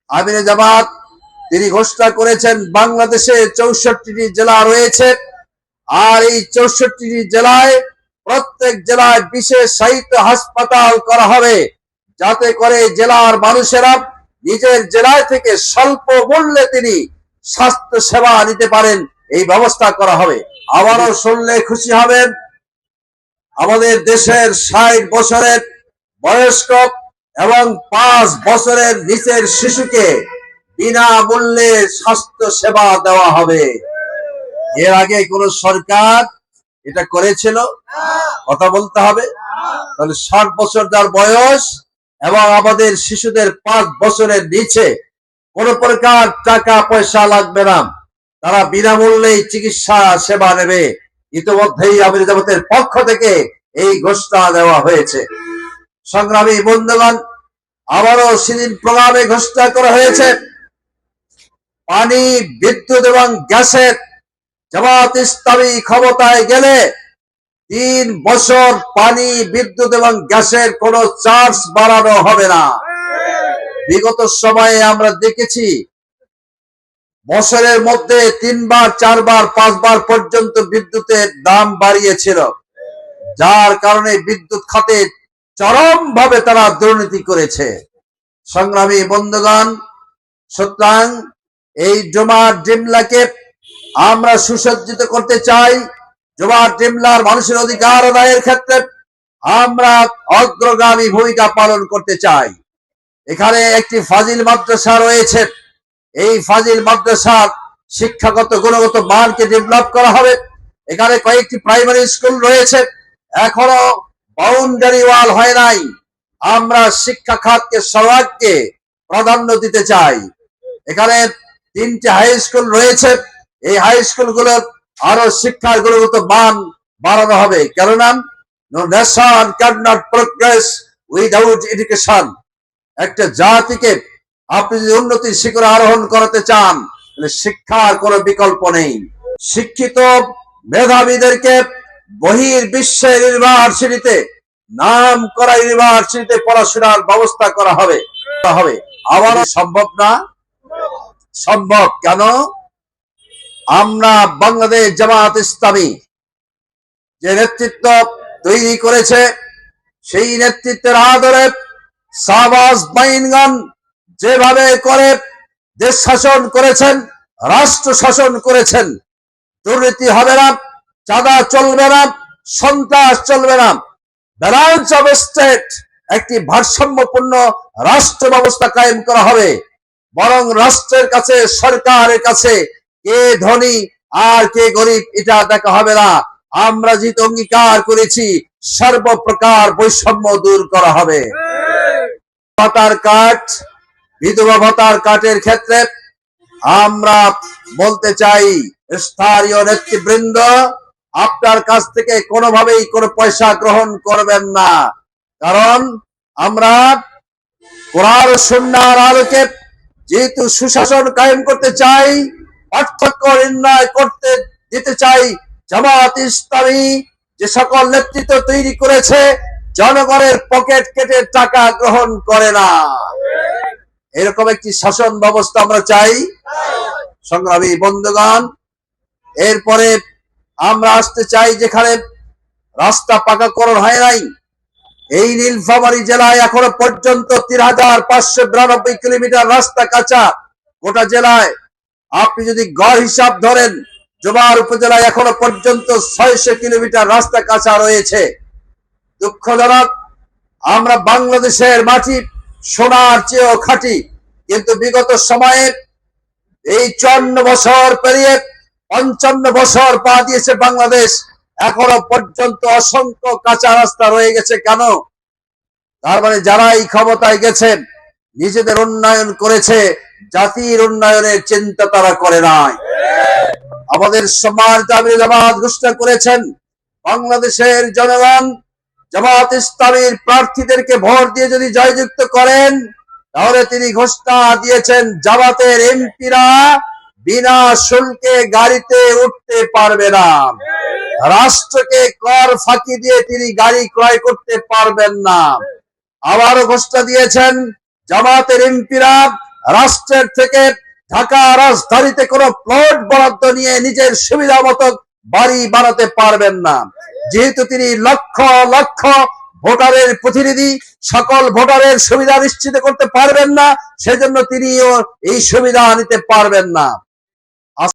আমিরে জামাত তিনি ঘোষণা করেছেন বাংলাদেশে 64টি জেলা রয়েছে, আর এই 64টি জেলায় প্রত্যেক জেলায় বিশেষ সাহিত্য হাসপাতাল করা হবে, যাতে করে জেলার মানুষেরা নিজের জেলায় থেকে স্বল্প মূল্যে তিনি স্বাস্থ্য সেবা নিতে পারেন, এই ব্যবস্থা করা হবে। আবারও শুনলে খুশি হবেন, আমাদের দেশের 60 বছরের বয়স্ক এবং 5 বছরের নিচের শিশুকে বিনামূল্যে স্বাস্থ্য সেবা দেওয়া হবে। এর আগে কোন সরকার এটা করেছিল? কথা বলতে হবে। তাহলে 60 বছর যার বয়স এবং আমাদের শিশুদের 5 বছরের নিচে কোন প্রকার টাকা পয়সা লাগবে না, তারা বিনামূল্যে চিকিৎসা সেবা নেবে। ইতিমধ্যেই আমিরে জামাতের পক্ষ থেকে এই ঘোষণা দেওয়া হয়েছে। সংগ্রামী বন্ধুগণ, আবারও সেদিন প্রোগ্রামে ঘোষণা করা হয়েছে পানি, বিদ্যুৎ এবং গ্যাসের জামাত ইসলামী ক্ষমতায় গেলে 3 বছর পানি, বিদ্যুৎ এবং গ্যাসের কোনো চার্জ বাড়ানো হবে না। বিগত সময়ে আমরা দেখেছি বছরের মধ্যে 3 বার, 4 বার, 5 বার পর্যন্ত বিদ্যুতের দাম বাড়িয়েছিল, যার কারণে বিদ্যুৎ খাতে চরমভাবে তারা দুর্নীতি করেছে। সংগ্রামী বন্ধুগণ, সুতরাং এই জুমার জিমলাকে আমরা সুসজ্জিত করতে চাই। জুমার জিমলার মানুষের অধিকার আদায়ের ক্ষেত্রে আমরা অগ্রগামী ভূমিকা পালন করতে চাই। এখানে একটি ফাজিল মাদ্রাসা রয়েছে, এই ফাজিল মাদ্রাসার শিক্ষাগত গুণগত মানকে ডেভেলপ করা হবে। এখানে কয়েকটি প্রাইমারি স্কুল রয়েছে, এখনো বাউন্ডারি ওয়াল হয় নাই। আমরা শিক্ষা খাতকে সর্বাগ্রে প্রাধান্য দিতে চাই। এখানে 3টি হাই স্কুল রয়েছে, এই হাই স্কুলগুলোর আরো শিক্ষার গুণগত মান বাড়ানো হবে, কেননা nation can not progress without education. একটা জাতিকে আপনি যদি উন্নতির শিখরে আরোহণ করাতে চান, তাহলে শিক্ষার কোনো বিকল্প নেই। শিক্ষিত মেধাবীদেরকে বহির্বিশ্বের ইউনিভার্সিটিতে, নাম করা ইউনিভার্সিটিতে পড়াশোনার ব্যবস্থা করা হবে। আবার সম্ভব না? সম্ভব। কেন? আমরা বাংলাদেশ জামাত ইসলামী যে নেতৃত্ব তৈরি করেছে, সেই নেতৃত্বের আদরে শাহবাজ বাইনগণ যেভাবে করে দেশ শাসন করেছেন, রাষ্ট্র শাসন করেছেন, দুর্নীতি হবে না, চাঁদা চলবে না, সন্ত্রাস চলবে না, ব্যালেন্স অফ স্টেট, একটি ভারসাম্যপূর্ণ রাষ্ট্র ব্যবস্থা কায়েম করা হবে। বরং রাষ্ট্রের কাছে, সরকারের কাছে কে ধনী আর কে গরিব এটা দেখা হবে না। আমরা যেহেতু অঙ্গীকার করেছি সর্বপ্রকার বৈষম্য দূর করা হবে। ভাতার কার্ড, বিধবা ভাতার কার্ডের ক্ষেত্রে আমরা বলতে চাই, স্থানীয় নেতৃবৃন্দ আপনার কাছ থেকে কোনোভাবেই কোনো পয়সা গ্রহণ করবেন না, কারণ আমরা কোরআন ও সুন্নাহর আলোকে যেহেতু সুশাসন কায়েম করতে চাই, পার্থক্য নির্ণয় করতে দিতে চাই। জামাত ইসলামী যে সকল নেতৃত্ব তৈরি করেছে, জনগণের পকেট কেটে টাকা গ্রহণ করে না, এরকম একটি শাসন ব্যবস্থা আমরা চাই। সংগ্রামী বন্ধুগণ, এরপরে আমরা আসতে চাই যেখানে রাস্তা পাকাকরণ হয় নাই। এই নীলফামারী জেলায় এখনো পর্যন্ত ৩৫৯২ কিলোমিটার রাস্তা কাঁচা। গোটা জেলায় আপনি যদি গড় হিসাব ধরেন, জুমার উপজেলায় এখনো পর্যন্ত ৬০০ কিলোমিটার রাস্তা কাঁচা রয়েছে। দুঃখজনক, আমরা বাংলাদেশের মাটি সোনার চেয়েও খাঁটি, কিন্তু বিগত সময়ে এই ৫৪ বছর পেরিয়ে ৫৫ বছর পা দিয়েছে বাংলাদেশ, এখনো পর্যন্ত অসংখ্য কাঁচা রাস্তা রয়ে গেছে। কেন? তার মানে যারা এই ক্ষমতায় গেছেন নিজেদের উন্নয়ন করেছে, জাতির উন্নয়নের চিন্তা তারা করে নাই। আমাদের সম্মানিত আমিরে জামাত ঘোষণা করেছেন, বাংলাদেশের জনগণ জামাত ইসলামীর প্রার্থীদেরকে ভোট দিয়ে যদি জয়যুক্ত করেন, তাহলে তিনি ঘোষণা দিয়েছেন জামাতের এমপিরা বিনা শুল্কে গাড়িতে উঠতে পারবে না, রাষ্ট্রকে কর ফাঁকি দিয়ে তিনি গাড়ি ক্রয় করতে পারবেন না। আবারও ঘোষণা দিয়েছেন জামাতের এমপিরা রাষ্ট্রের থেকে ঢাকা রাজধানীতে কোনো প্লট বরাদ্দ নিয়ে নিজের সুবিধা মতো বাড়ি বানাতে পারবেন না। যেহেতু তিনি লক্ষ লক্ষ ভোটারের প্রতিনিধি, সকল ভোটারের সুবিধা নিশ্চিত করতে পারবেন না, সেজন্য তিনিও এই সুবিধা নিতে পারবেন না।